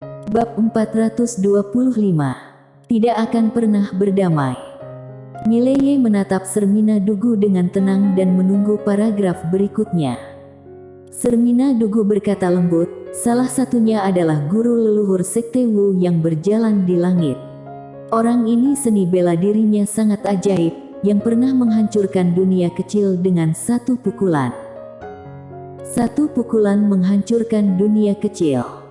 Bab 425. Tidak akan pernah berdamai. Mileye menatap Sermina Dugu dengan tenang dan menunggu paragraf berikutnya. Sermina Dugu berkata lembut, salah satunya adalah guru leluhur Sekte Wu yang berjalan di langit. Orang ini seni bela dirinya sangat ajaib, yang pernah menghancurkan dunia kecil dengan satu pukulan. Satu pukulan menghancurkan dunia kecil.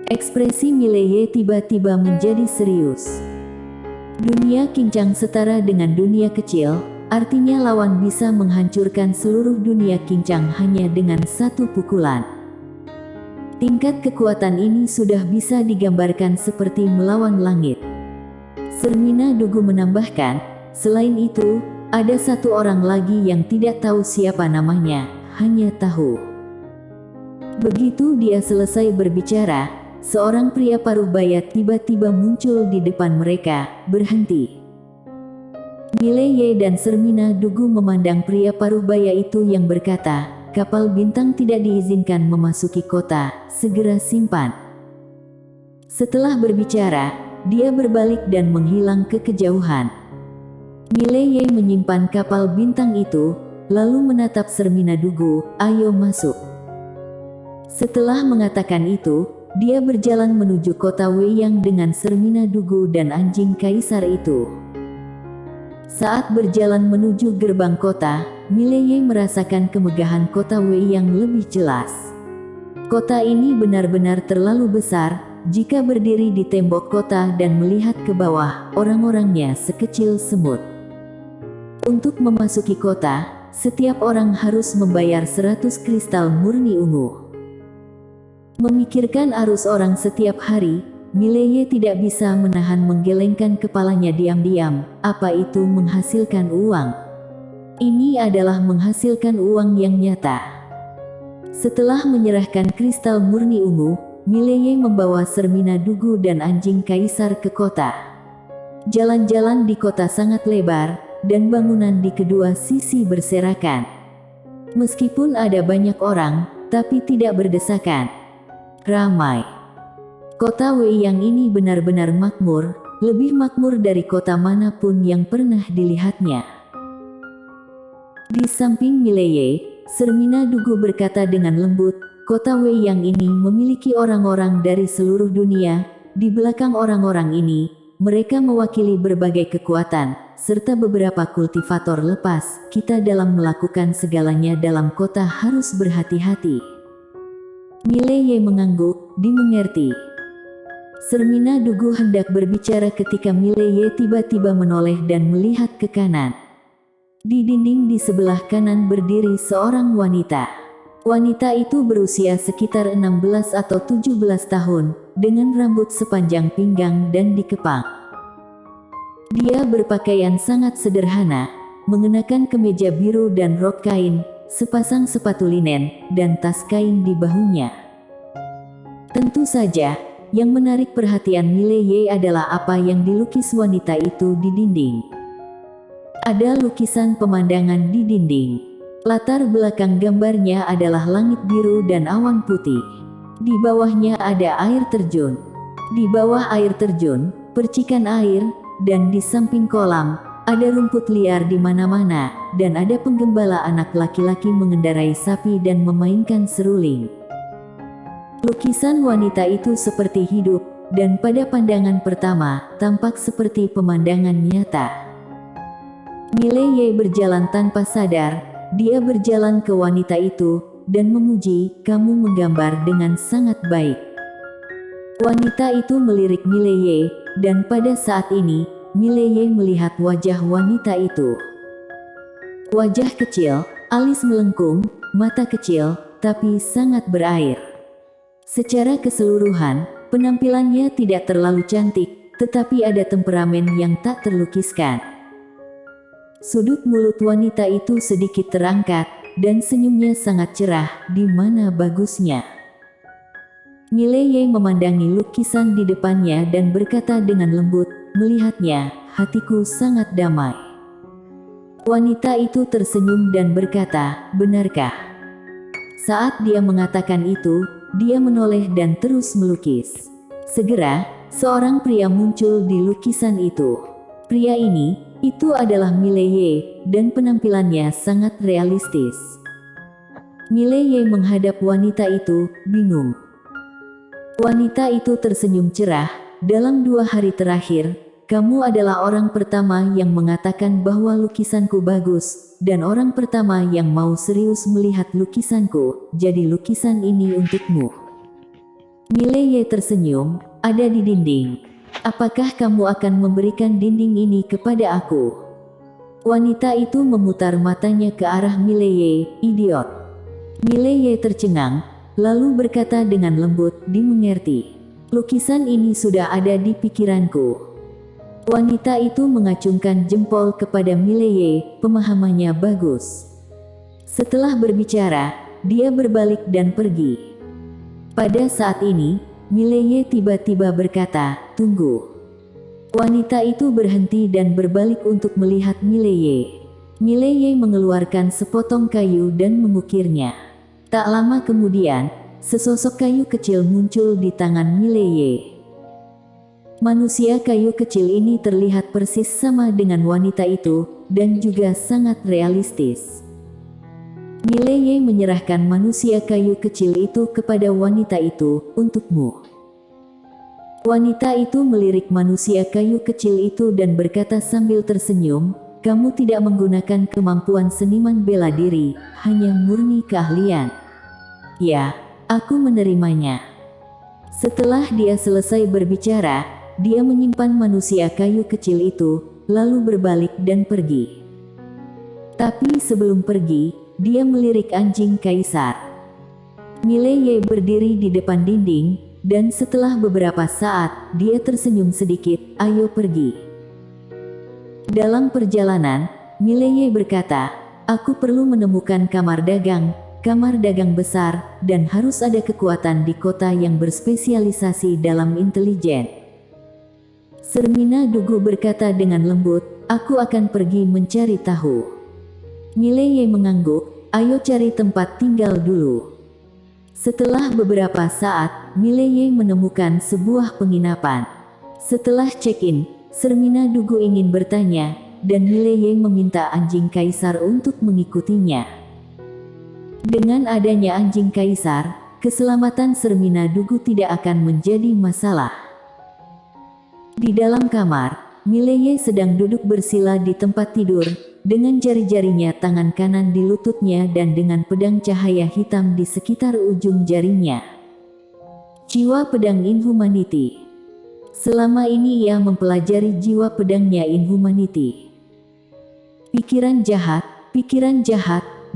Ekspresi Mileye tiba-tiba menjadi serius. Dunia kincang setara dengan dunia kecil, artinya lawan bisa menghancurkan seluruh dunia kincang hanya dengan satu pukulan. Tingkat kekuatan ini sudah bisa digambarkan seperti melawan langit. Sermina Dugu menambahkan, selain itu, ada satu orang lagi yang tidak tahu siapa namanya, hanya tahu. Begitu dia selesai berbicara, seorang pria paruh baya tiba-tiba muncul di depan mereka, berhenti. Mileye dan Sermina Dugu memandang pria paruh baya itu yang berkata, kapal bintang tidak diizinkan memasuki kota, segera simpan. Setelah berbicara, dia berbalik dan menghilang ke kejauhan. Mileye menyimpan kapal bintang itu, lalu menatap Sermina Dugu, ayo masuk. Setelah mengatakan itu, dia berjalan menuju kota Weiyang dengan Sermina Dugu dan anjing kaisar itu. Saat berjalan menuju gerbang kota, Mileye merasakan kemegahan kota Weiyang lebih jelas. Kota ini benar-benar terlalu besar, jika berdiri di tembok kota dan melihat ke bawah, orang-orangnya sekecil semut. Untuk memasuki kota, setiap orang harus membayar 100 kristal murni ungu. Memikirkan arus orang setiap hari, Mileye tidak bisa menahan menggelengkan kepalanya diam-diam. Apa itu menghasilkan uang? Ini adalah menghasilkan uang yang nyata. Setelah menyerahkan kristal murni ungu, Mileye membawa Sermina Dugu dan anjing kaisar ke kota. Jalan-jalan di kota sangat lebar, dan bangunan di kedua sisi berserakan. Meskipun ada banyak orang, tapi tidak berdesakan. Ramai. Kota Weiyang ini benar-benar makmur, lebih makmur dari kota manapun yang pernah dilihatnya. Di samping Mileye, Sermina Dugu berkata dengan lembut, kota Weiyang ini memiliki orang-orang dari seluruh dunia. Di belakang orang-orang ini, mereka mewakili berbagai kekuatan, serta beberapa kultivator lepas. Kita dalam melakukan segalanya dalam kota harus berhati-hati. Mileye mengangguk, dimengerti. Sermina Dugu hendak berbicara ketika Mileye tiba-tiba menoleh dan melihat ke kanan. Di dinding di sebelah kanan berdiri seorang wanita. Wanita itu berusia sekitar 16 atau 17 tahun, dengan rambut sepanjang pinggang dan dikepang. Dia berpakaian sangat sederhana, mengenakan kemeja biru dan rok kain, sepasang sepatu linen, dan tas kain di bahunya. Tentu saja, yang menarik perhatian Mileye adalah apa yang dilukis wanita itu di dinding. Ada lukisan pemandangan di dinding. Latar belakang gambarnya adalah langit biru dan awan putih. Di bawahnya ada air terjun. Di bawah air terjun, percikan air, dan di samping kolam, ada rumput liar di mana-mana, dan ada penggembala anak laki-laki mengendarai sapi dan memainkan seruling. Lukisan wanita itu seperti hidup, dan pada pandangan pertama, tampak seperti pemandangan nyata. Mileye berjalan tanpa sadar, dia berjalan ke wanita itu, dan memuji, kamu menggambar dengan sangat baik. Wanita itu melirik Mileye, dan pada saat ini, Mileye melihat wajah wanita itu. Wajah kecil, alis melengkung, mata kecil, tapi sangat berair. Secara keseluruhan, penampilannya tidak terlalu cantik, tetapi ada temperamen yang tak terlukiskan. Sudut mulut wanita itu sedikit terangkat, dan senyumnya sangat cerah, di mana bagusnya. Mileye memandangi lukisan di depannya dan berkata dengan lembut, melihatnya, hatiku sangat damai. Wanita itu tersenyum dan berkata, benarkah? Saat dia mengatakan itu, dia menoleh dan terus melukis. Segera, seorang pria muncul di lukisan itu. Pria itu adalah Mileye, dan penampilannya sangat realistis. Mileye menghadap wanita itu, bingung. Wanita itu tersenyum cerah. Dalam 2 hari terakhir, kamu adalah orang pertama yang mengatakan bahwa lukisanku bagus, dan orang pertama yang mau serius melihat lukisanku, jadi lukisan ini untukmu. Mileye tersenyum, ada di dinding. Apakah kamu akan memberikan dinding ini kepada aku? Wanita itu memutar matanya ke arah Mileye, idiot. Mileye tercengang, lalu berkata dengan lembut, dimengerti. Lukisan ini sudah ada di pikiranku. Wanita itu mengacungkan jempol kepada Mileye, pemahamannya bagus. Setelah berbicara, dia berbalik dan pergi. Pada saat ini, Mileye tiba-tiba berkata, tunggu. Wanita itu berhenti dan berbalik untuk melihat Mileye. Mileye mengeluarkan sepotong kayu dan mengukirnya. Tak lama kemudian, sesosok kayu kecil muncul di tangan Mileye. Manusia kayu kecil ini terlihat persis sama dengan wanita itu, dan juga sangat realistis. Mileye menyerahkan manusia kayu kecil itu kepada wanita itu, untukmu. Wanita itu melirik manusia kayu kecil itu dan berkata sambil tersenyum, kamu tidak menggunakan kemampuan seniman bela diri, hanya murni keahlian. Ya, aku menerimanya. Setelah dia selesai berbicara, dia menyimpan manusia kayu kecil itu, lalu berbalik dan pergi. Tapi sebelum pergi, dia melirik anjing kaisar. Mileye berdiri di depan dinding, dan setelah beberapa saat, dia tersenyum sedikit, ayo pergi. Dalam perjalanan, Mileye berkata, aku perlu menemukan kamar dagang besar, dan harus ada kekuatan di kota yang berspesialisasi dalam intelijen. Sermina Dugu berkata dengan lembut, aku akan pergi mencari tahu. Mileye mengangguk, ayo cari tempat tinggal dulu. Setelah beberapa saat, Mileye menemukan sebuah penginapan. Setelah check-in, Sermina Dugu ingin bertanya, dan Mileye meminta anjing kaisar untuk mengikutinya. Dengan adanya anjing kaisar, keselamatan Sermina Dugu tidak akan menjadi masalah. Di dalam kamar, Mileye sedang duduk bersila di tempat tidur, dengan jari-jarinya tangan kanan di lututnya dan dengan pedang cahaya hitam di sekitar ujung jarinya. Jiwa pedang Inhumanity. Selama ini ia mempelajari jiwa pedangnya Inhumanity. Pikiran jahat,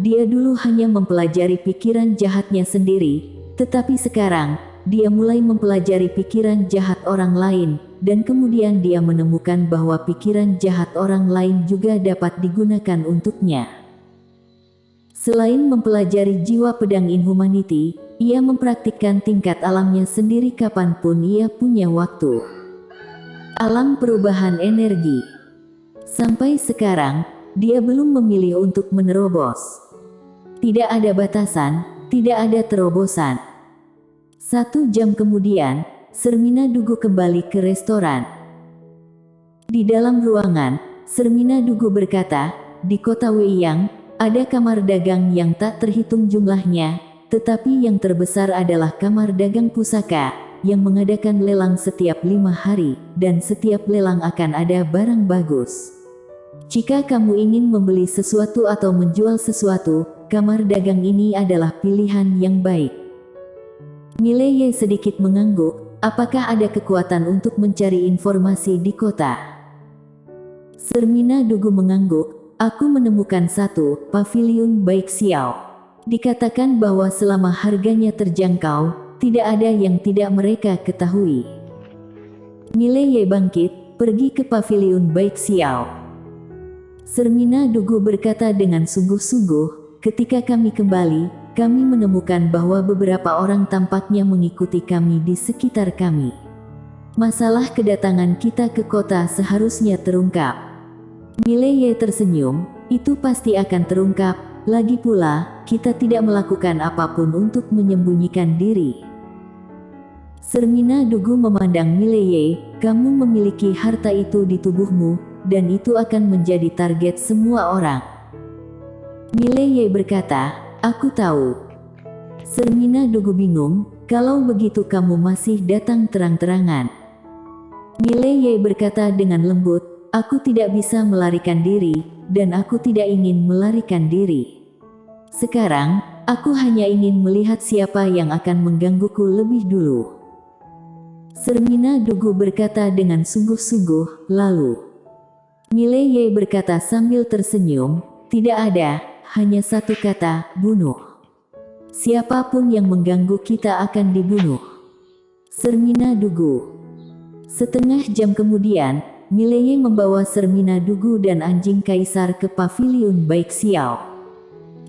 dia dulu hanya mempelajari pikiran jahatnya sendiri, tetapi sekarang, dia mulai mempelajari pikiran jahat orang lain, dan kemudian dia menemukan bahwa pikiran jahat orang lain juga dapat digunakan untuknya. Selain mempelajari jiwa pedang Inhumanity, ia mempraktikkan tingkat alamnya sendiri kapanpun ia punya waktu. Alam perubahan energi. Sampai sekarang, dia belum memilih untuk menerobos. Tidak ada batasan, tidak ada terobosan. 1 jam kemudian, Sermina Dugu kembali ke restoran. Di dalam ruangan, Sermina Dugu berkata, di kota Weiyang, ada kamar dagang yang tak terhitung jumlahnya, tetapi yang terbesar adalah kamar dagang pusaka, yang mengadakan lelang setiap 5 hari, dan setiap lelang akan ada barang bagus. Jika kamu ingin membeli sesuatu atau menjual sesuatu, kamar dagang ini adalah pilihan yang baik. Mileye sedikit mengangguk, apakah ada kekuatan untuk mencari informasi di kota? Sermina Dugu mengangguk, aku menemukan satu, paviliun Baik Xiao. Dikatakan bahwa selama harganya terjangkau, tidak ada yang tidak mereka ketahui. Mileye bangkit, pergi ke paviliun Baik Xiao. Sermina Dugu berkata dengan sungguh-sungguh, ketika kami kembali, kami menemukan bahwa beberapa orang tampaknya mengikuti kami di sekitar kami. Masalah kedatangan kita ke kota seharusnya terungkap. Mileye tersenyum, itu pasti akan terungkap, lagi pula, kita tidak melakukan apapun untuk menyembunyikan diri. Sermina Dugu memandang Mileye, kamu memiliki harta itu di tubuhmu, dan itu akan menjadi target semua orang. Mileye berkata, aku tahu. Sermina Dugu bingung, kalau begitu kamu masih datang terang-terangan. Mileye berkata dengan lembut, aku tidak bisa melarikan diri, dan aku tidak ingin melarikan diri. Sekarang, aku hanya ingin melihat siapa yang akan menggangguku lebih dulu. Sermina Dugu berkata dengan sungguh-sungguh, lalu. Mileye berkata sambil tersenyum, tidak ada, hanya satu kata, bunuh. Siapapun yang mengganggu kita akan dibunuh. Sermina Dugu. Setengah jam kemudian, Mileye membawa Sermina Dugu dan anjing kaisar ke paviliun Baik Xiao.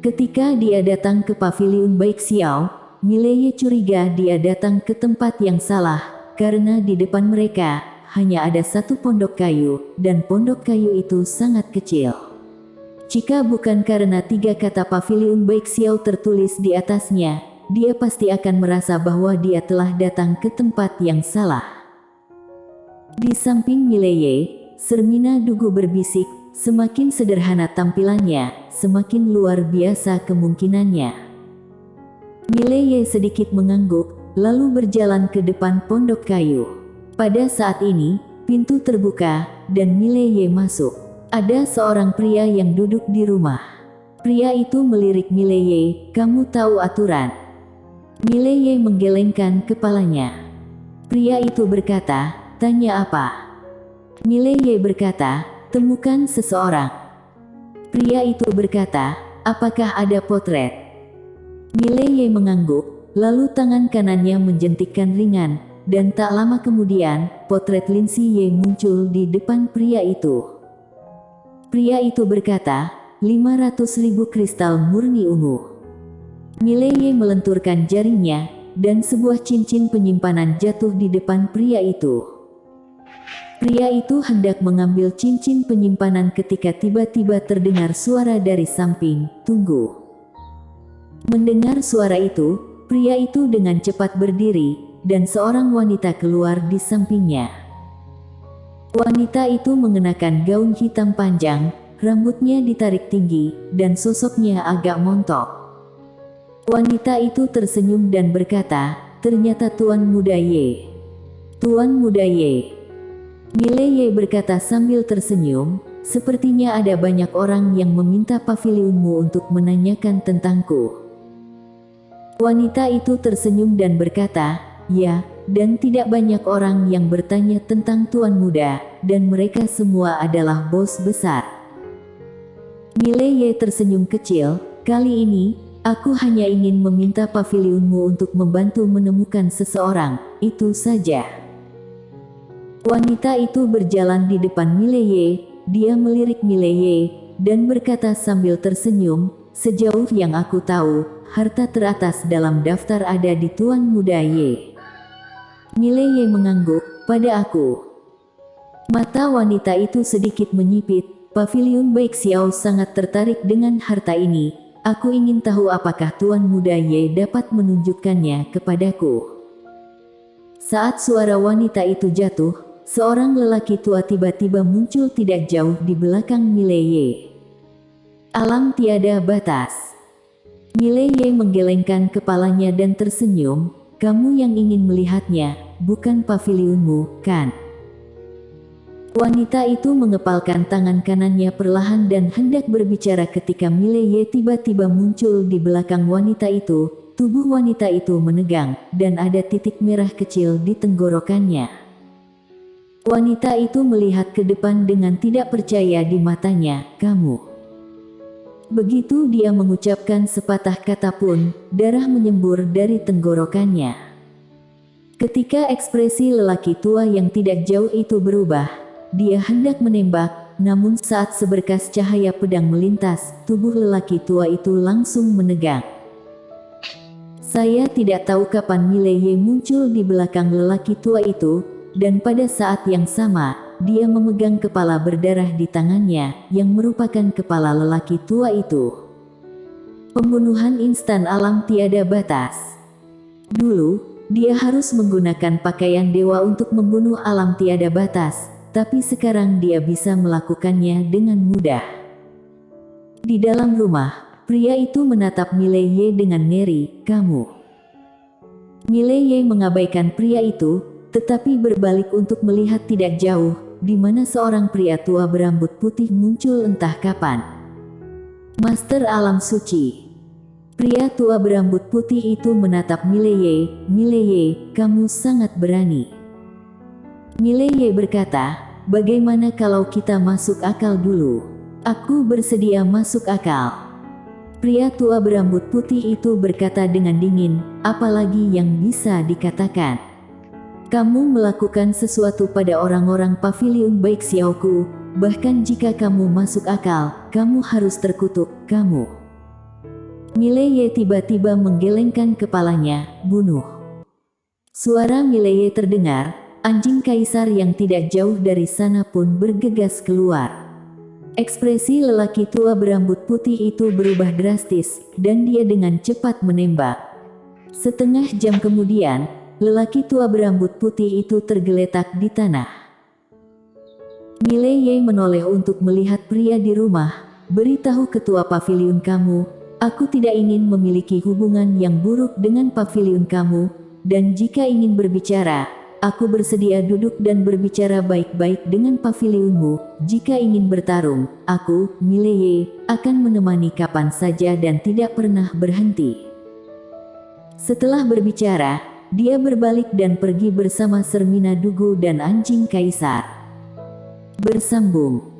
Ketika dia datang ke paviliun Baik Xiao, Mileye curiga dia datang ke tempat yang salah, karena di depan mereka hanya ada satu pondok kayu, dan pondok kayu itu sangat kecil. Jika bukan karena 3 kata paviliun Baik Xiao tertulis di atasnya, dia pasti akan merasa bahwa dia telah datang ke tempat yang salah. Di samping Mileye, Sermina Dugu berbisik, semakin sederhana tampilannya, semakin luar biasa kemungkinannya. Mileye sedikit mengangguk, lalu berjalan ke depan pondok kayu. Pada saat ini, pintu terbuka, dan Mileye masuk. Ada seorang pria yang duduk di rumah. Pria itu melirik Mileye, kamu tahu aturan. Mileye menggelengkan kepalanya. Pria itu berkata, tanya apa? Mileye berkata, temukan seseorang. Pria itu berkata, apakah ada potret? Mileye mengangguk, lalu tangan kanannya menjentikkan ringan, dan tak lama kemudian, potret Lin Siye muncul di depan pria itu. Pria itu berkata, 500.000 kristal murni ungu. Mileye melenturkan jarinya, dan sebuah cincin penyimpanan jatuh di depan pria itu. Pria itu hendak mengambil cincin penyimpanan ketika tiba-tiba terdengar suara dari samping, tunggu. Mendengar suara itu, pria itu dengan cepat berdiri, dan seorang wanita keluar di sampingnya. Wanita itu mengenakan gaun hitam panjang, rambutnya ditarik tinggi, dan sosoknya agak montok. Wanita itu tersenyum dan berkata, ternyata Tuan Muda Ye. Tuan Muda Ye. Mileye berkata sambil tersenyum, sepertinya ada banyak orang yang meminta pavilionmu untuk menanyakan tentangku. Wanita itu tersenyum dan berkata, ya, dan tidak banyak orang yang bertanya tentang Tuan Muda, dan mereka semua adalah bos besar. Mileye tersenyum kecil, kali ini, aku hanya ingin meminta pavilionmu untuk membantu menemukan seseorang, itu saja. Wanita itu berjalan di depan Mileye, dia melirik Mileye, dan berkata sambil tersenyum, sejauh yang aku tahu, harta teratas dalam daftar ada di Tuan Muda Ye. Mileye mengangguk, pada aku. Mata wanita itu sedikit menyipit, paviliun Baik Xiao sangat tertarik dengan harta ini, aku ingin tahu apakah Tuan Muda Ye dapat menunjukkannya kepadaku. Saat suara wanita itu jatuh, seorang lelaki tua tiba-tiba muncul tidak jauh di belakang Mileye. Alam tiada batas. Mileye menggelengkan kepalanya dan tersenyum, kamu yang ingin melihatnya, bukan pavilionmu, kan? Wanita itu mengepalkan tangan kanannya perlahan dan hendak berbicara ketika Mileye tiba-tiba muncul di belakang wanita itu, tubuh wanita itu menegang, dan ada titik merah kecil di tenggorokannya. Wanita itu melihat ke depan dengan tidak percaya di matanya, kamu. Begitu dia mengucapkan sepatah kata pun, darah menyembur dari tenggorokannya. Ketika ekspresi lelaki tua yang tidak jauh itu berubah, dia hendak menembak, namun saat seberkas cahaya pedang melintas, tubuh lelaki tua itu langsung menegang. Saya tidak tahu kapan Mileye muncul di belakang lelaki tua itu, dan pada saat yang sama, dia memegang kepala berdarah di tangannya, yang merupakan kepala lelaki tua itu. Pembunuhan instan alam tiada batas. Dulu, Dia harus menggunakan pakaian dewa untuk membunuh alam tiada batas, tapi sekarang dia bisa melakukannya dengan mudah. Di dalam rumah, pria itu menatap Mileye dengan ngeri. "Kamu..." Mileye mengabaikan pria itu, tetapi berbalik untuk melihat tidak jauh, di mana seorang pria tua berambut putih muncul entah kapan. Master Alam Suci. Pria tua berambut putih itu menatap Mileye. "Mileye, kamu sangat berani." Mileye berkata, "Bagaimana kalau kita masuk akal dulu?" "Aku bersedia masuk akal." Pria tua berambut putih itu berkata dengan dingin, "Apalagi yang bisa dikatakan? Kamu melakukan sesuatu pada orang-orang paviliun baik Xiaoku, bahkan jika kamu masuk akal, kamu harus terkutuk, kamu..." Mileye tiba-tiba menggelengkan kepalanya. "Bunuh." Suara Mileye terdengar, anjing kaisar yang tidak jauh dari sana pun bergegas keluar. Ekspresi lelaki tua berambut putih itu berubah drastis, dan dia dengan cepat menembak. Setengah jam kemudian, lelaki tua berambut putih itu tergeletak di tanah. Mileye menoleh untuk melihat pria di rumah. "Beritahu ketua paviliun kamu, aku tidak ingin memiliki hubungan yang buruk dengan paviliun kamu, dan jika ingin berbicara, aku bersedia duduk dan berbicara baik-baik dengan paviliunmu. Jika ingin bertarung, aku, Mileye, akan menemani kapan saja dan tidak pernah berhenti." Setelah berbicara, dia berbalik dan pergi bersama Sermina Dugu dan anjing kaisar. Bersambung.